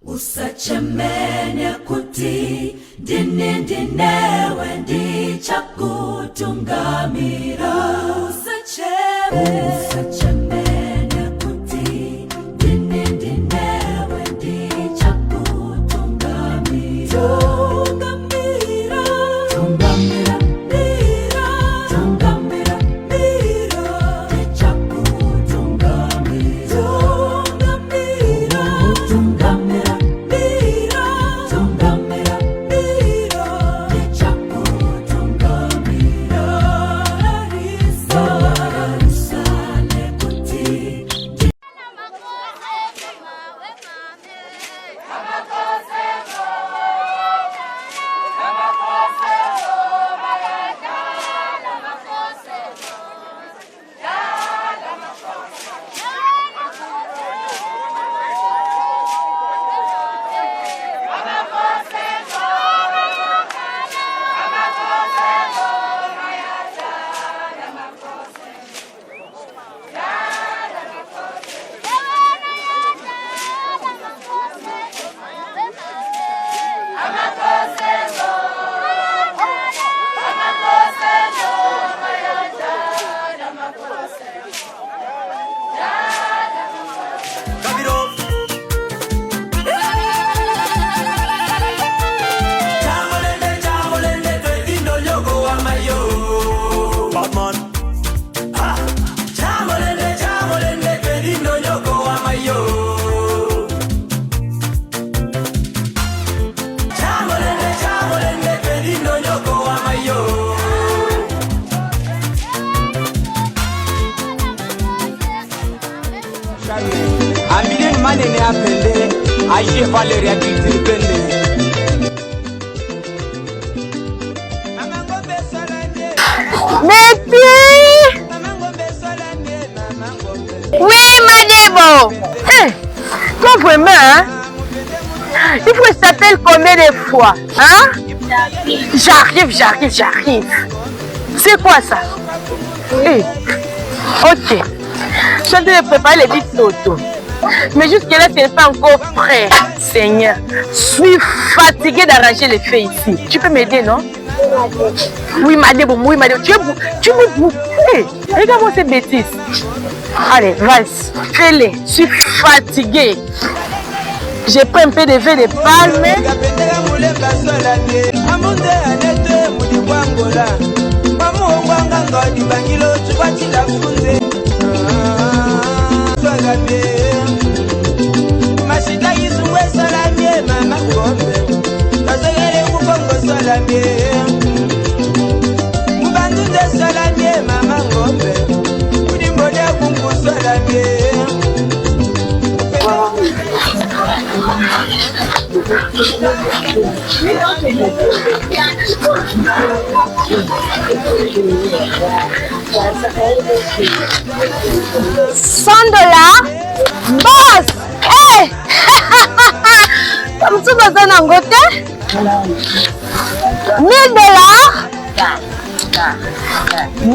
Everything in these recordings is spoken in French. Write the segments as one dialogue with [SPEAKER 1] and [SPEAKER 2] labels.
[SPEAKER 1] Usachemene kuti dinewe ndi chakutungamira. Usachemene kuti dinewe ndi chakutungamira. Tungamira, mira, tungamira, mira, ndi chakutungamira. Tungamira, mira, tungamira, mira, ndi chakutungamira. Risale kuti
[SPEAKER 2] Amine manene apende aishe Valerie atipende.
[SPEAKER 3] Mes pieds. Oui, Madebo. Toi vraiment, hein? Il faut s'appeler combien de fois, hein? J'arrive. C'est quoi ça? Ok. Je suis en train de préparer les petites lotos. Mais jusque-là, ce n'est pas encore prêt. Seigneur, je suis fatiguée d'arranger les feux ici. Tu peux m'aider, non? Oui, Madebo. Tu me bouffes. Regarde-moi ces bêtises. Allez, vas-y, fais-les. Je suis fatiguée. J'ai pris un peu de vin de palme. $100? Boss! Hey! Comme tu vas dans un côté? $1000? $2000?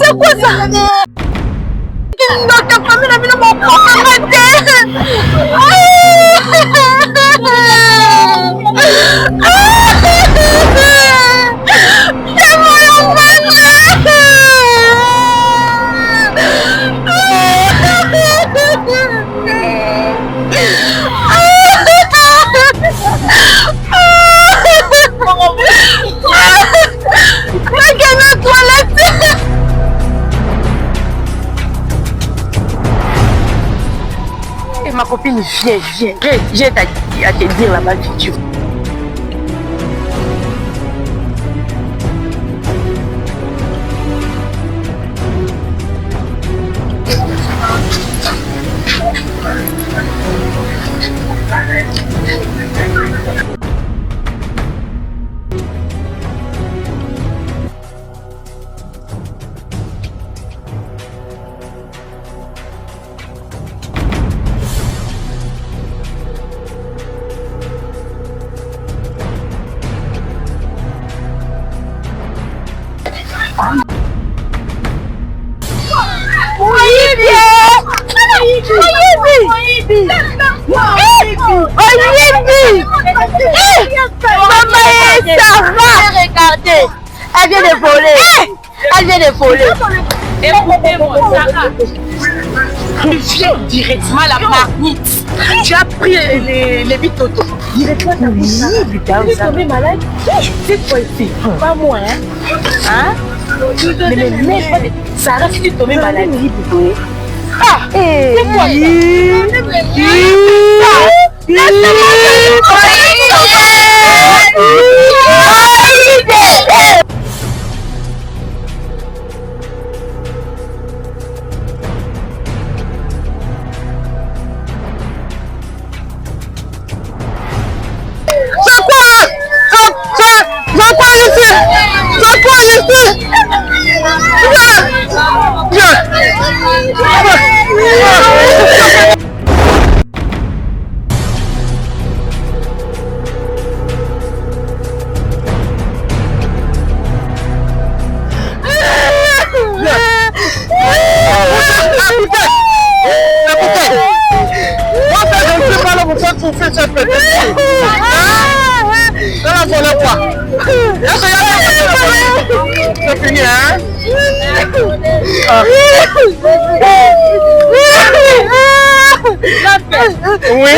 [SPEAKER 3] C'est quoi ça? Notre famille n'a pas ma copine, viens. J'ai à te dire là-bas, vidéo. Regardez, elle vient de voler. Elle vient de voler. Écoutez-moi, Sarah. Tu viens directement à la marmite. Tu as pris les bitotos. Directement à la marmite. Tu es tombé malade. Cette fois-ci, pas moi. Hein? Mais même pas de... Sarah, si tu es tombé malade, ah! C'est quoi C'est fini, hein? Oui.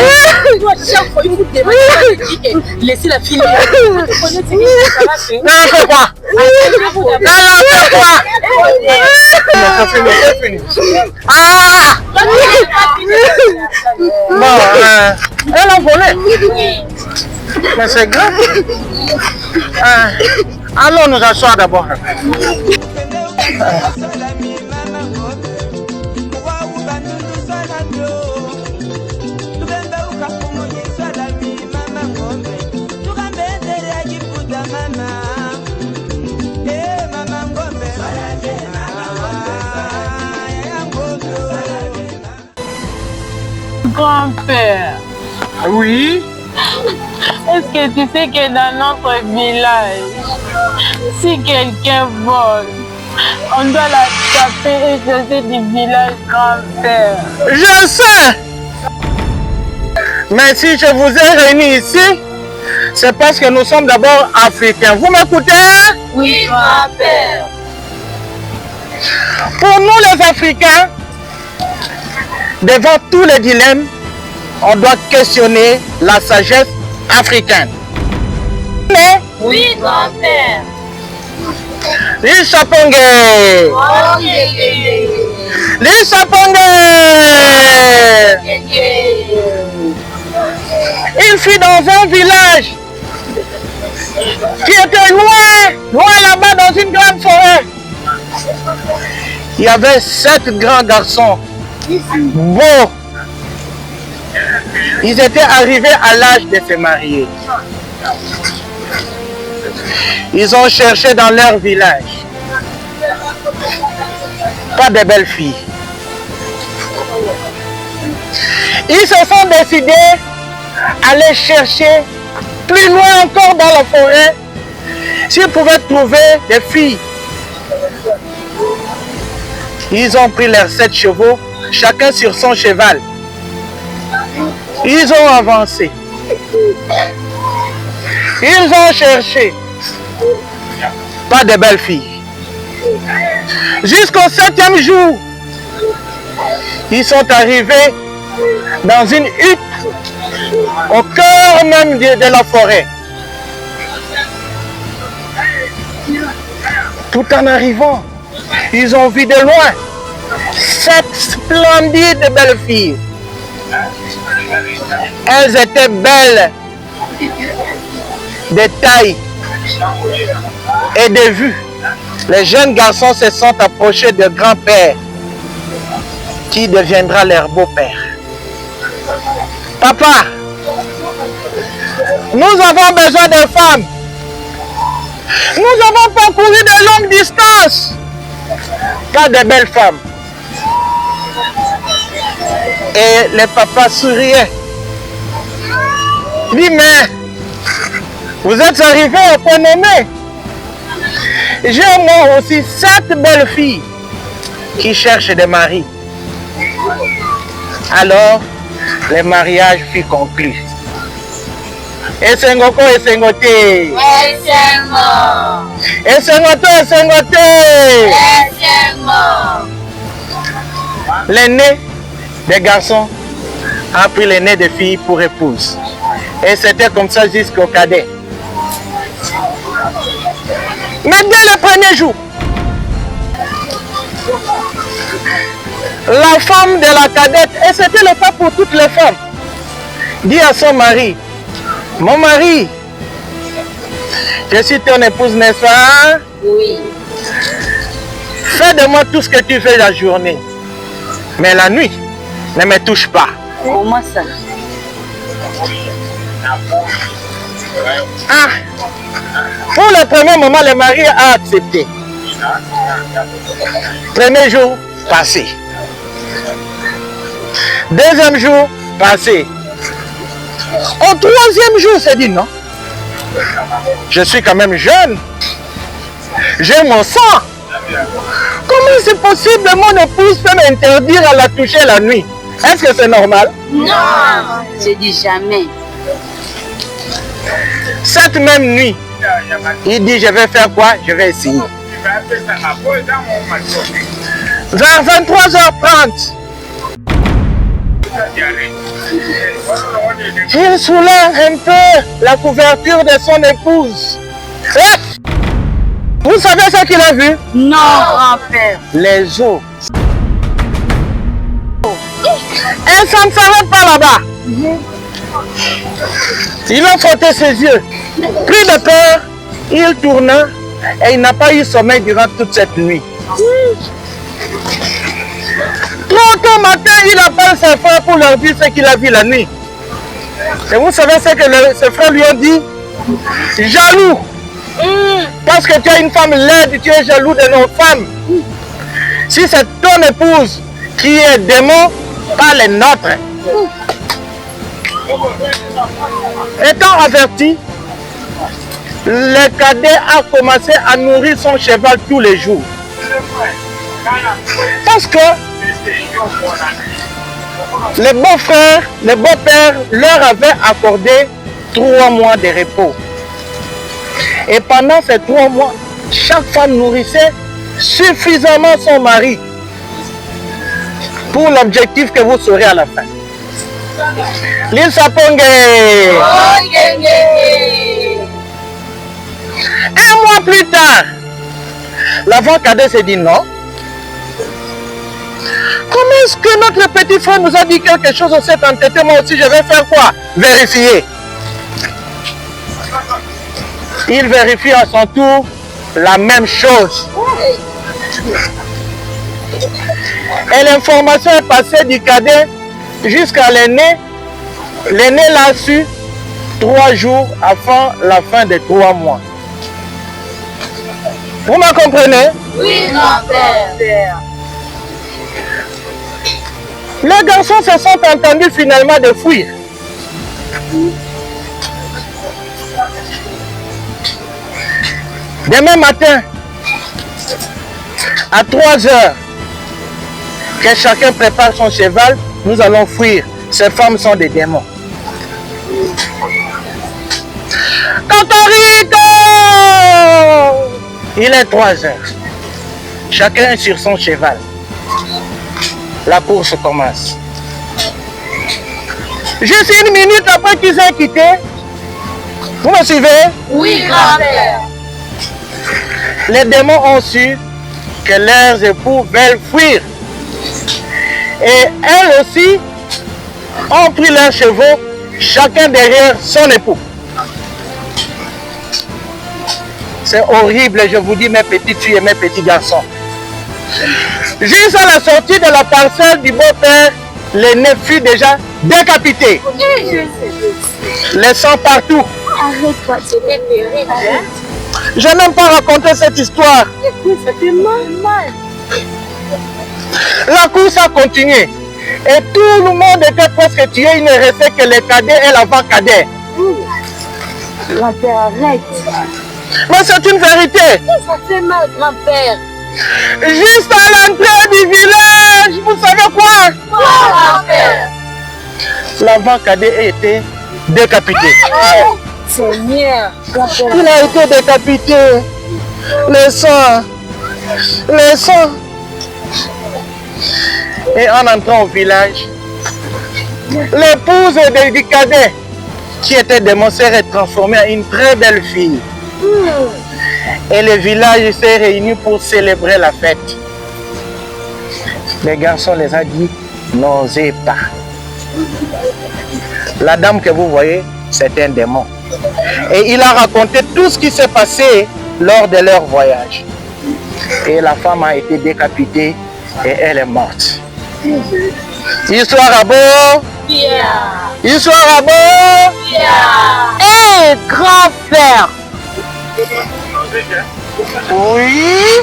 [SPEAKER 3] Laissez la fille. Non, fais quoi? Non, fais quoi? C'est fini. Ah! Bon, elle a volé. Mais c'est grave. Allons nous asseoir d'abord.
[SPEAKER 4] Grand-père.
[SPEAKER 3] Oui.
[SPEAKER 4] Est-ce que tu sais que dans notre village, si quelqu'un vole, on doit la taper et chasser du village, grand-père?
[SPEAKER 3] Je sais. Mais si je vous ai réunis ici, c'est parce que nous sommes d'abord africains. Vous m'écoutez?
[SPEAKER 4] Oui, grand-père.
[SPEAKER 3] Pour nous les Africains, devant tous les dilemmes, on doit questionner la sagesse africaine. Mais,
[SPEAKER 4] Oui, grand-père.
[SPEAKER 3] Lissapongue, Lissapongue, il fut dans un village qui était loin là-bas dans une grande forêt. Il y avait 7 grands garçons. Bon, ils étaient arrivés à l'âge de se marier. Ils ont cherché dans leur village. Pas de belles filles. Ils se sont décidés à aller chercher plus loin encore dans la forêt s'ils pouvaient trouver des filles. Ils ont pris leurs 7 chevaux, chacun sur son cheval. Ils ont avancé. Ils ont cherché. Pas de belles filles. Jusqu'au 7e jour, ils sont arrivés dans une hutte au cœur même de la forêt. Tout en arrivant, ils ont vu de loin 7 splendides belles filles. Elles étaient belles de taille et de vue. Les jeunes garçons se sont approchés de grand-père qui deviendra leur beau-père.
[SPEAKER 5] Papa, nous avons besoin de femmes. Nous avons parcouru de longues distances. Pas de belles femmes. Et le papa souriait. Il dit, mais vous êtes arrivés au point nommé. J'ai moi aussi 7 belles filles qui cherchent des maris. Alors, le mariage fut conclu. Et Sengoko et Sengoté. Et Sengoto et Sengoté. L'aîné des garçons a pris l'aîné des filles pour épouse. Et c'était comme ça jusqu'au cadet. Mais dès le premier jour, la femme de la cadette, et c'était le cas pour toutes les femmes, dit à son mari, mon mari, je suis ton épouse, n'est-ce pas?
[SPEAKER 6] Oui.
[SPEAKER 5] Fais de moi tout ce que tu fais la journée. Mais la nuit, ne me touche pas.
[SPEAKER 6] Comment ça?
[SPEAKER 5] Ah, pour le premier moment, le mari a accepté. Premier jour, passé. Deuxième jour, passé. Au troisième jour, c'est dit non. Je suis quand même jeune. J'ai mon sang. Comment c'est possible que mon épouse peut m'interdire à la toucher la nuit? Est-ce que c'est normal?
[SPEAKER 6] Non, je dis jamais.
[SPEAKER 5] Cette même nuit, il dit je vais faire quoi? Je vais essayer. Vers 23h30, il soulève un peu la couverture de son épouse. Et, vous savez ce qu'il a vu?
[SPEAKER 6] Non, grand-père.
[SPEAKER 5] Les os. Et ça ne s'arrête pas là-bas. Il a frotté ses yeux. Pris de peur, il tourna et il n'a pas eu sommeil durant toute cette nuit. Trop tôt matin, il appelle ses frères pour leur dire ce qu'il a vu la nuit. Et vous savez ce que ses frères lui ont dit? Jaloux. Parce que tu as une femme laide, tu es jaloux de nos femmes. Si c'est ton épouse qui est démon, pas les nôtres. Étant averti, le cadet a commencé à nourrir son cheval tous les jours. Parce que les beaux-frères, les beaux-pères leur avaient accordé 3 mois de repos. Et pendant ces 3 mois, chaque femme nourrissait suffisamment son mari pour l'objectif que vous saurez à la fin. L'île Sapongue. Un mois plus tard, l'avant cadet s'est dit non. Comment est-ce que notre petit frère nous a dit quelque chose au s'est entêté? Moi aussi, je vais faire quoi? Vérifier. Il vérifie à son tour la même chose. Et l'information est passée du cadet jusqu'à l'aîné. L'aîné l'a su 3 jours avant la fin des 3 mois. Vous me comprenez?
[SPEAKER 6] Oui, grand-père.
[SPEAKER 5] Les garçons se sont entendus finalement de fuir. Demain matin, à 3 heures, que chacun prépare son cheval, nous allons fuir. Ces femmes sont des démons. Cocorico! Il est 3 heures. Chacun est sur son cheval. La course commence. Juste 1 minute après qu'ils aient quitté, vous me suivez?
[SPEAKER 6] Oui, grand-père.
[SPEAKER 5] Les démons ont su que leurs époux veulent fuir. Et elles aussi ont pris leurs chevaux, chacun derrière son époux. C'est horrible, je vous dis, mes petites filles et mes petits garçons. Juste à la sortie de la parcelle du beau-père, l'aîné fut déjà décapité. Les sangs partout.
[SPEAKER 6] Arrête-toi, c'était terrible.
[SPEAKER 5] Je n'aime pas raconter cette histoire.
[SPEAKER 6] Ça fait mal.
[SPEAKER 5] La course a continué. Et tout le monde était presque tué. Il ne restait que les cadets et l'avant-cadet.
[SPEAKER 6] Grand-père, arrête.
[SPEAKER 5] Mais c'est une vérité.
[SPEAKER 6] Ça fait mal, grand-père.
[SPEAKER 5] Juste à l'entrée du village, vous savez quoi?
[SPEAKER 6] Grand-père.
[SPEAKER 5] L'avant-cadet a été décapité.
[SPEAKER 6] Seigneur, grand-père.
[SPEAKER 5] Il a été décapité. Le sang. Et en entrant au village, l'épouse du cadet, qui était démon, s'est transformée en une très belle fille. Et le village s'est réuni pour célébrer la fête. Les garçons les a dit, n'osez pas. La dame que vous voyez, c'est un démon. Et il a raconté tout ce qui s'est passé lors de leur voyage. Et la femme a été décapitée et elle est morte. Histoire à beau. Histoire à beau.
[SPEAKER 3] Hé, grand-père!
[SPEAKER 5] Oui.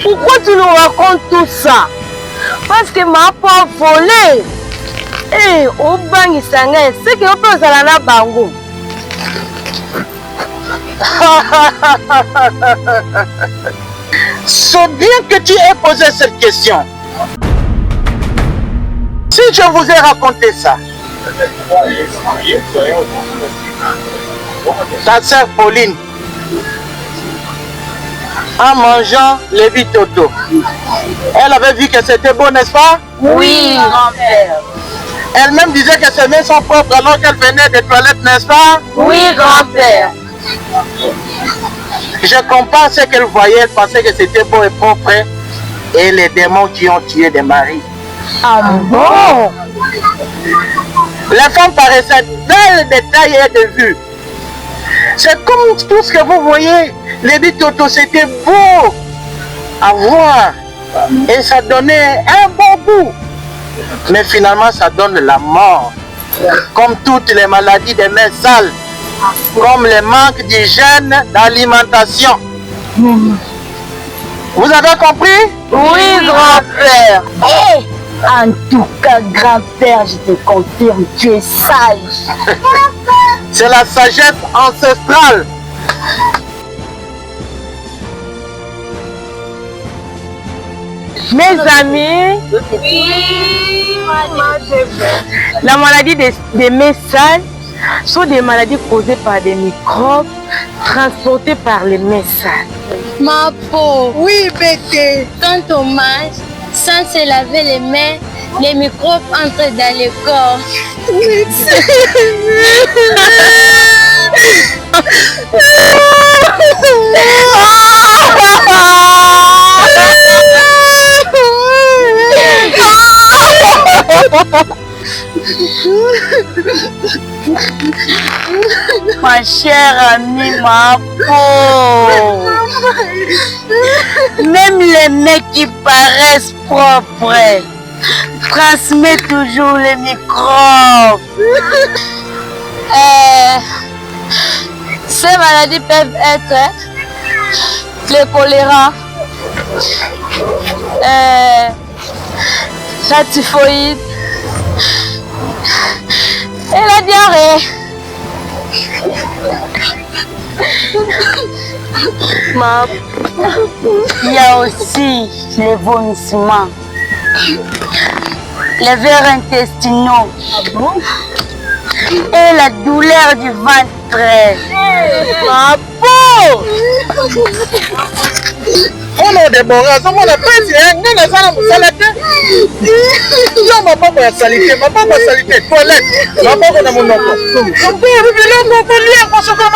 [SPEAKER 3] Pourquoi tu nous racontes tout ça? Parce que ma pas volé. Eh, au bangi sangé, c'est que on peut s'en bango.
[SPEAKER 5] C'est bien que tu aies posé cette question. Si je vous ai raconté ça, ta sœur Pauline, en mangeant les bitoto, elle avait vu que c'était beau, n'est-ce pas?
[SPEAKER 6] Oui, grand-père.
[SPEAKER 5] Elle-même disait que ses mains sont propres alors qu'elle venait des toilettes, n'est-ce pas?
[SPEAKER 6] Oui, grand-père.
[SPEAKER 5] Je comprends ce qu'elle voyait, elle pensait que c'était beau et propre. Et les démons qui ont tué des maris.
[SPEAKER 3] Ah bon?
[SPEAKER 5] Les femmes paraissaient belles de taille et de vue. C'est comme tout ce que vous voyez. Les bitoto, c'était beau à voir. Et ça donnait un bon goût. Mais finalement, ça donne la mort. Comme toutes les maladies des mains sales. Comme le manque d'hygiène d'alimentation. Vous avez compris?
[SPEAKER 3] Oui, grand-père.
[SPEAKER 6] Eh, en tout cas, grand-père, je te confirme, tu es sage.
[SPEAKER 5] C'est la sagesse ancestrale.
[SPEAKER 3] Mes amis, la maladie des mains sales sont des maladies causées par des microbes transportés par les mains sales.
[SPEAKER 4] Ma peau. Oui, bébé. Quand on mange, sans se laver les mains, les microbes entrent dans le corps. Oui.
[SPEAKER 3] Ma chère amie, ma peau. Même les mecs qui paraissent propres transmettent toujours les microbes.
[SPEAKER 4] Ces maladies peuvent être le choléra, la typhoïde et la diarrhée.
[SPEAKER 3] Il y a aussi les vomissements, les vers intestinaux et la douleur du ventre. Ma peau!
[SPEAKER 5] On a des borasses, on a pris un gars dans la salade. Non, ma maman a salité, ma maman a salité, toilette, ma maman a mon nom. On peut révéler mon collier, on se fait ma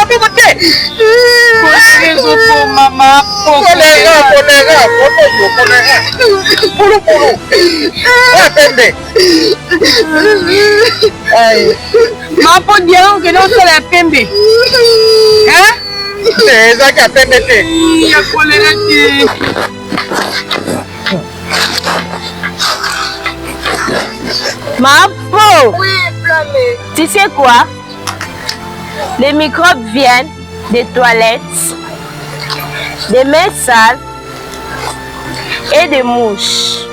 [SPEAKER 5] maman.
[SPEAKER 3] Maman, ma peau dirait que non, c'est la pembe. Hein?
[SPEAKER 5] C'est ça qui a permis.
[SPEAKER 3] Il y a choléra. Ma peau.
[SPEAKER 6] Oui, Flamé.
[SPEAKER 3] Tu sais quoi? Les microbes viennent des toilettes, des mains sales et des mouches.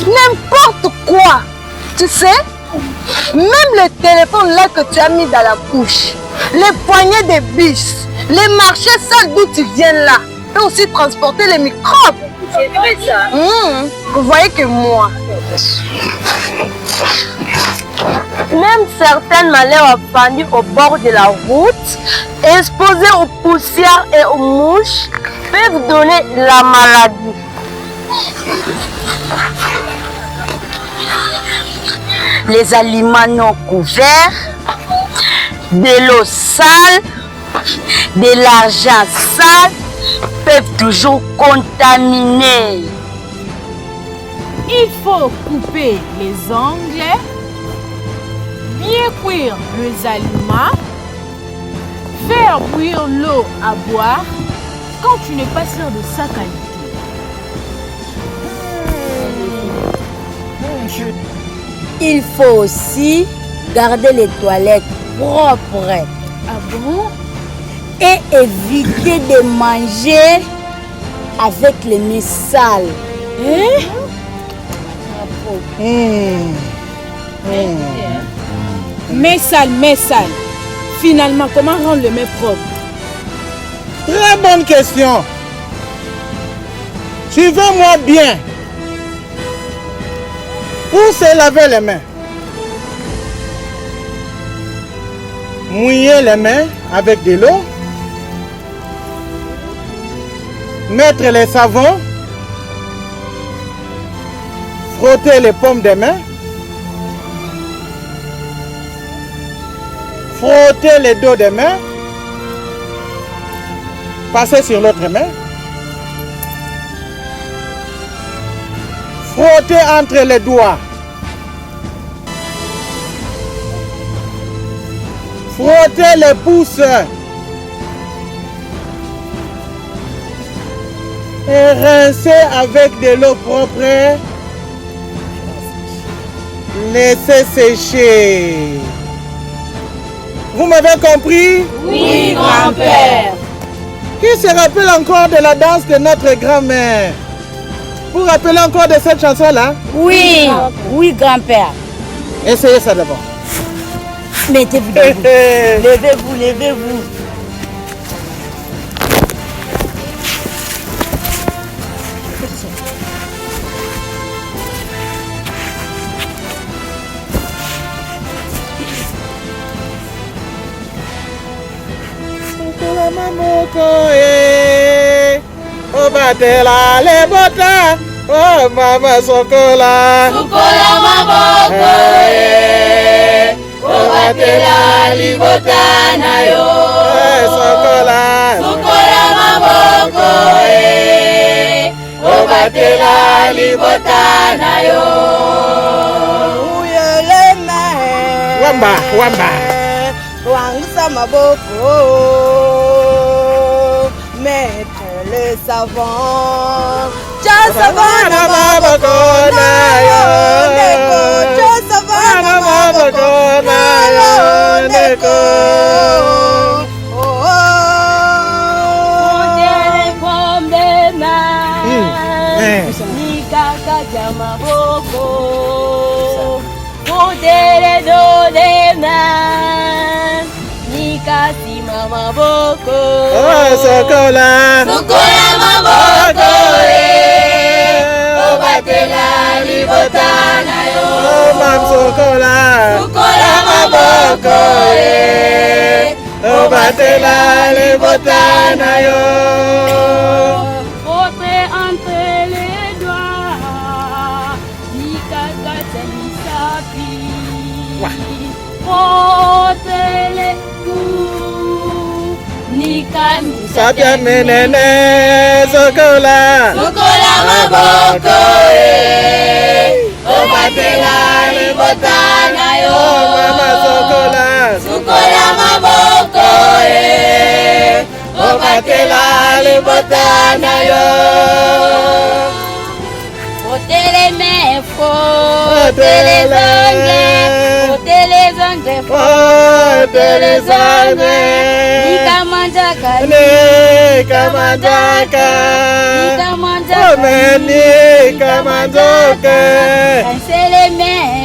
[SPEAKER 6] N'importe quoi. Tu sais, même le téléphone là que tu as mis dans la bouche, les poignées des bus, les marchés sales d'où tu viens là, peut aussi transporter les microbes.
[SPEAKER 3] C'est vrai ça?
[SPEAKER 6] Vous voyez que moi,
[SPEAKER 3] Même certaines malheurs pendues au bord de la route, exposées aux poussières et aux mouches, peuvent donner la maladie. Les aliments non couverts, de l'eau sale, de l'argent sale peuvent toujours contaminer.
[SPEAKER 4] Il faut couper les ongles, bien cuire les aliments, faire bouillir l'eau à boire quand tu n'es pas sûr de sa qualité.
[SPEAKER 7] Il faut aussi garder les toilettes propres
[SPEAKER 4] Ah bon?
[SPEAKER 7] et éviter de manger avec les mains sales.
[SPEAKER 4] Mais sale. Finalement, comment rendre le main propre?
[SPEAKER 5] Très bonne question. Suivez-moi bien. Pour se laver les mains, mouiller les mains avec de l'eau, mettre les savons, frotter les paumes des mains, frotter les dos des mains, passer sur l'autre main, frotter entre les doigts, frotter les pouces et rincer avec de l'eau propre, laisser sécher. Vous m'avez compris?
[SPEAKER 4] Oui, grand-père.
[SPEAKER 5] Qui se rappelle encore de la danse de notre grand-mère? Vous rappelez encore de cette chanson-là?
[SPEAKER 7] Oui, grand-père.
[SPEAKER 5] Essayez ça d'abord.
[SPEAKER 7] Mettez-vous debout. Levez-vous.
[SPEAKER 5] Sokola mamoko obatela le bota. Oh mama sokola.
[SPEAKER 1] Sokola maboko obatela libota na yo.
[SPEAKER 5] Sokola.
[SPEAKER 1] Sokola maboko obatela libota na yo.
[SPEAKER 6] Uyelema.
[SPEAKER 5] Wamba.
[SPEAKER 6] Wangsa maboko. Mettre le savon. Cha savon na maboko na yo. Neko. Cha savon na maboko na yo. Neko. Oh oh.
[SPEAKER 3] Les pommes de main, ni caca de maboko, les dos de main, ni kasi maboko.
[SPEAKER 5] Oh sokola.
[SPEAKER 1] Sokola maboko obatela libota na yo.
[SPEAKER 5] Oh mam sokola.
[SPEAKER 1] Sokola maboko
[SPEAKER 5] obatela libota na yo.
[SPEAKER 3] Frotter entre les doigts, ni caca ni sapi. Frotter les coups, ni cani.
[SPEAKER 5] Sapia menene sokola.
[SPEAKER 1] Sokola maboko obatela libota na yo.
[SPEAKER 5] Oh mama sokola.
[SPEAKER 1] Sokola maboko obatela libota na yo.
[SPEAKER 7] Ôtez les mains, ôtez les ongles, ôtez les ongles,
[SPEAKER 1] ôtez les ongles.
[SPEAKER 7] Nikamandaka,
[SPEAKER 1] nikamandaka, nikamandaka.
[SPEAKER 7] Rincez les mains,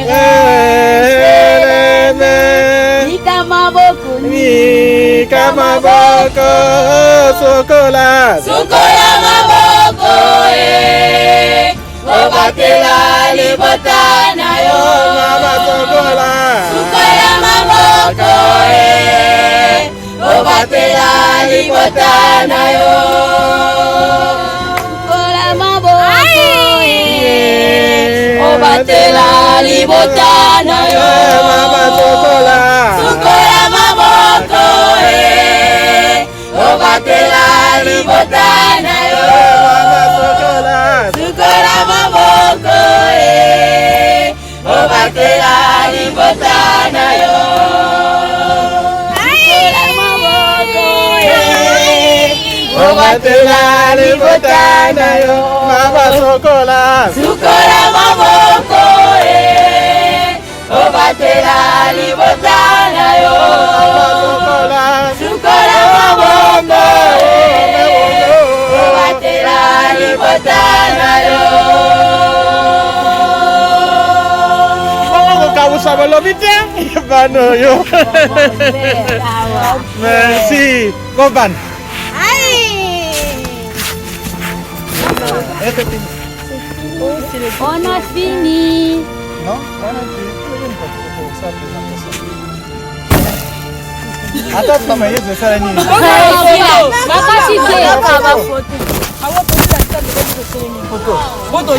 [SPEAKER 7] Nikamaboko,
[SPEAKER 1] nikamaboko, sokola, sokola maboko, obatela libota na yo, mama sokola, sokola maboko, obatela libota na yo,
[SPEAKER 7] sokola maboko,
[SPEAKER 1] obatela libota na yo, mama sokola, sokola maboko, obatela libota na yo, mama sokola, sokola maboko, obatela libota na yo, obatela libota na yo, mama sokola, sokola maboko, obatela libota na yo, mama sokola, sokola maboko, obatela libota na yo.
[SPEAKER 5] Merci. Goban.
[SPEAKER 7] On a fini.
[SPEAKER 5] Non? Attends, mais je vais nini?
[SPEAKER 7] Makasi te.
[SPEAKER 5] Photo.